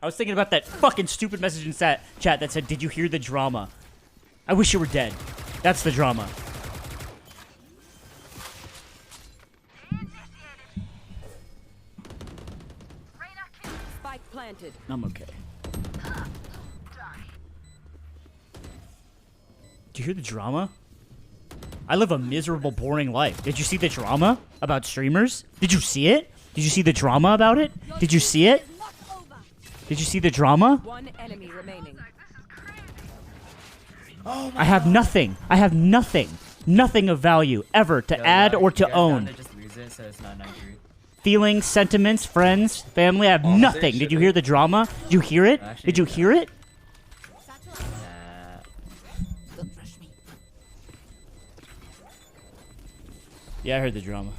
I was thinking about that fucking stupid message in chat that said, "Did you hear the drama?" I wish you were dead. That's the drama. Spike planted. I'm okay. Did you hear the drama? I live a miserable, boring life. Did you see the drama about streamers? Did you see it? Did you see the drama about it? Did you see it? Did you see the drama? One enemy remaining. Oh I have nothing. I have nothing. Nothing of value ever to add or to own. Just lose it, so it's not 9-3. Feelings, sentiments, friends, family. I have nothing. Did you hear the drama? Did you hear it? Did you hear it? Yeah, I heard the drama.